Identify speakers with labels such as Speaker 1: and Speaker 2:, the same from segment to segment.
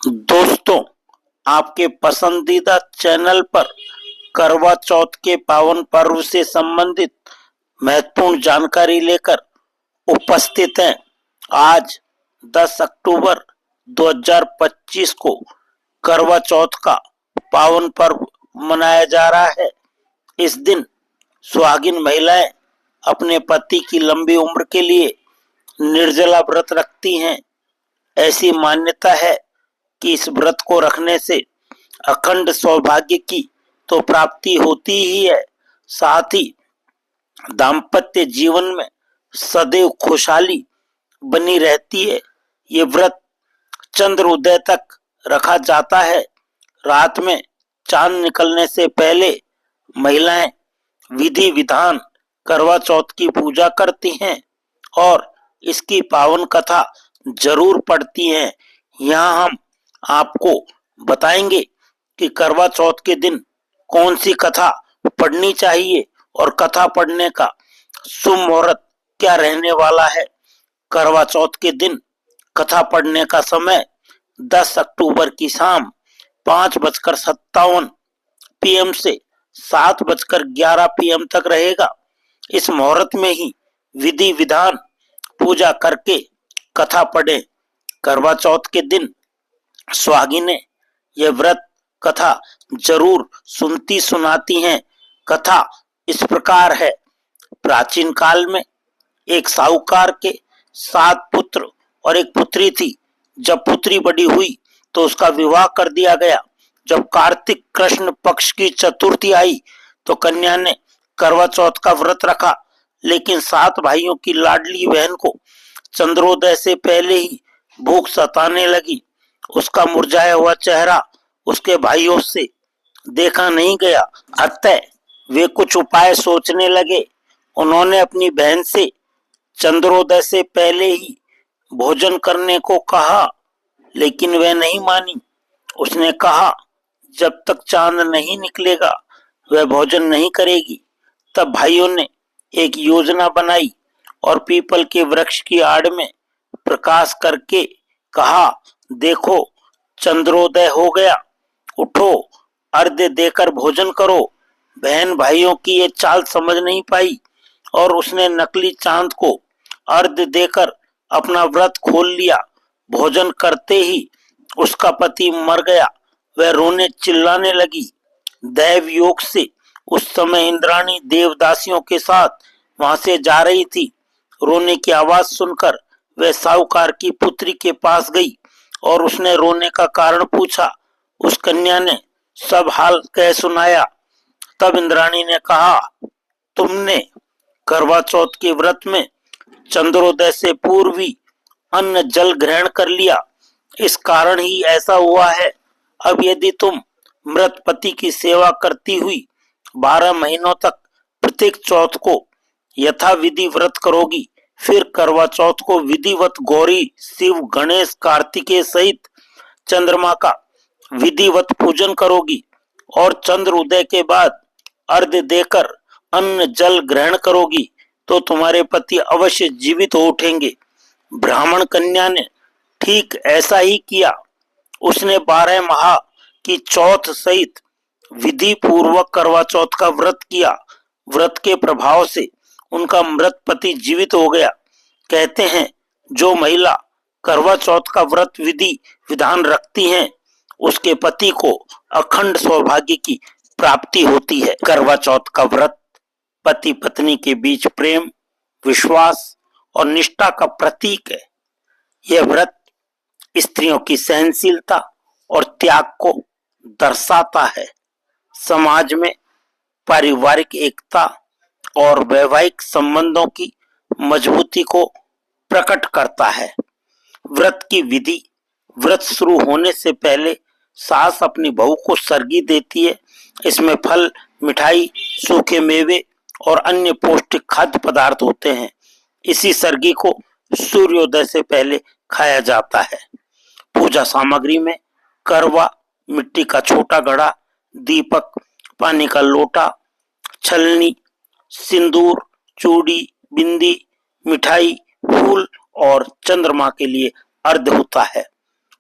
Speaker 1: दोस्तों, आपके पसंदीदा चैनल पर करवा चौथ के पावन पर्व से संबंधित महत्वपूर्ण जानकारी लेकर उपस्थित हैं। आज 10 अक्टूबर 2025 को करवा चौथ का पावन पर्व मनाया जा रहा है। इस दिन सुहागिन महिलाएं अपने पति की लंबी उम्र के लिए निर्जला व्रत रखती हैं। ऐसी मान्यता है कि इस व्रत को रखने से अखंड सौभाग्य की तो प्राप्ति होती ही है, साथ ही दाम्पत्य जीवन में सदैव खुशहाली बनी रहती है। ये व्रत चंद्र उदय तक रखा जाता है। रात में चांद निकलने से पहले महिलाएं विधि विधान करवा चौथ की पूजा करती हैं और इसकी पावन कथा जरूर पढ़ती हैं। यहाँ हम आपको बताएंगे कि करवा चौथ के दिन कौन सी कथा पढ़नी चाहिए और कथा पढ़ने का शुभ मुहूर्त क्या रहने वाला है। करवा चौथ के दिन कथा पढ़ने का समय 10 अक्टूबर की शाम 5:57 PM से 7:11 PM तक रहेगा। इस मुहूर्त में ही विधि विधान पूजा करके कथा पढ़ें। करवा चौथ के दिन सुहागिनें यह व्रत कथा जरूर सुनती सुनाती हैं। कथा इस प्रकार है। प्राचीन काल में एक साहूकार के 7 पुत्र और एक पुत्री थी। जब पुत्री बड़ी हुई तो उसका विवाह कर दिया गया। जब कार्तिक कृष्ण पक्ष की चतुर्थी आई तो कन्या ने करवा चौथ का व्रत रखा, लेकिन 7 भाइयों की लाडली बहन को चंद्रोदय से पहले ही भूख सताने लगी। उसका मुरझाया हुआ चेहरा उसके भाइयों से देखा नहीं गया, अतः वे कुछ उपाय सोचने लगे। उन्होंने अपनी बहन से चंद्रोदय से पहले ही भोजन करने को कहा, लेकिन वह नहीं मानी। उसने कहा जब तक चांद नहीं निकलेगा वह भोजन नहीं करेगी। तब भाइयों ने एक योजना बनाई और पीपल के वृक्ष की आड़ में प्रकाश करके कहा, देखो चंद्रोदय हो गया, उठो अर्घ्य देकर भोजन करो। बहन भाइयों की ये चाल समझ नहीं पाई और उसने नकली चांद को अर्घ्य देकर अपना व्रत खोल लिया। भोजन करते ही उसका पति मर गया। वह रोने चिल्लाने लगी। दैव योग से उस समय इंद्राणी देवदासियों के साथ वहां से जा रही थी। रोने की आवाज सुनकर वह साहूकार की पुत्री के पास गई और उसने रोने का कारण पूछा। उस कन्या ने सब हाल कह सुनाया। तब इंद्राणी ने कहा, तुमने करवा चौथ के व्रत में चंद्रोदय से पूर्व ही अन्न जल ग्रहण कर लिया, इस कारण ही ऐसा हुआ है। अब यदि तुम मृत पति की सेवा करती हुई 12 महीनों तक प्रत्येक चौथ को यथाविधि व्रत करोगी, फिर करवा चौथ को विधिवत गौरी शिव गणेश कार्तिकेय सहित चंद्रमा का विधिवत पूजन करोगी और चंद्र उदय के बाद अर्घ्य देकर अन्न जल ग्रहण करोगी तो तुम्हारे पति अवश्य जीवित हो उठेंगे। ब्राह्मण कन्या ने ठीक ऐसा ही किया। उसने 12 माह की चौथ सहित विधि पूर्वक करवा चौथ का व्रत किया। व्रत के प्रभाव से उनका मृत पति जीवित हो गया। कहते हैं जो महिला करवा चौथ का व्रत विधि विधान रखती हैं उसके पति को अखंड सौभाग्य की प्राप्ति होती है। करवा चौथ का व्रत पति पत्नी के बीच प्रेम, विश्वास और निष्ठा का प्रतीक है। यह व्रत स्त्रियों की सहनशीलता और त्याग को दर्शाता है। समाज में पारिवारिक एकता और वैवाहिक संबंधों की मजबूती को प्रकट करता है। व्रत की विधि। व्रत शुरू होने से पहले सास अपनी बहू को सर्गी देती है। इसमें फल, मिठाई, सूखे मेवे और अन्य पौष्टिक खाद्य पदार्थ होते हैं। इसी सर्गी को सूर्योदय से पहले खाया जाता है। पूजा सामग्री में करवा, मिट्टी का छोटा घड़ा, दीपक, पानी का लोटा, छलनी, सिंदूर, चूड़ी, बिंदी, मिठाई, फूल और चंद्रमा के लिए अर्घ्य होता है।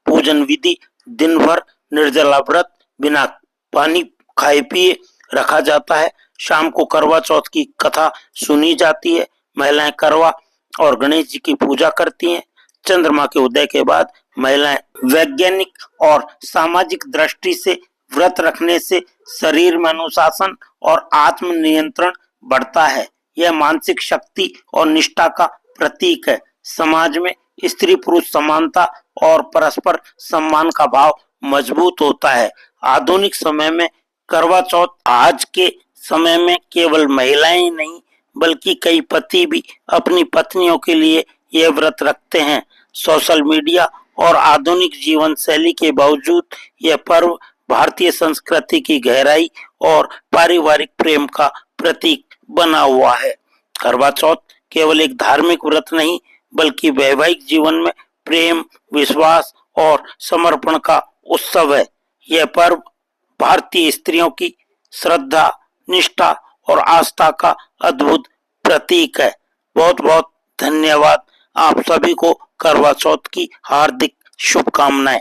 Speaker 1: पूजन विधि दिन भर निर्जला व्रत बिना पानी खाए पिए रखा जाता है। शाम को करवा चौथ की कथा सुनी जाती है। महिलाएं करवा और गणेश जी की पूजा करती हैं। चंद्रमा के उदय के बाद महिलाएं वैज्ञानिक और सामाजिक दृष्टि से व्रत रखने से शरीर में अनुशासन और आत्म नियंत्रण बढ़ता है। यह मानसिक शक्ति और निष्ठा का प्रतीक है। समाज में स्त्री पुरुष समानता और परस्पर सम्मान का भाव मजबूत होता है। आधुनिक समय में करवा चौथ आज के समय में केवल महिलाएं ही नहीं बल्कि कई पति भी अपनी पत्नियों के लिए यह व्रत रखते हैं। सोशल मीडिया और आधुनिक जीवन शैली के बावजूद यह पर्व भारतीय संस्कृति की गहराई और पारिवारिक प्रेम का प्रतीक बना हुआ है। करवा चौथ केवल एक धार्मिक व्रत नहीं बल्कि वैवाहिक जीवन में प्रेम, विश्वास और समर्पण का उत्सव है। यह पर्व भारतीय स्त्रियों की श्रद्धा, निष्ठा और आस्था का अद्भुत प्रतीक है। बहुत बहुत धन्यवाद। आप सभी को करवा चौथ की हार्दिक शुभकामनाएं।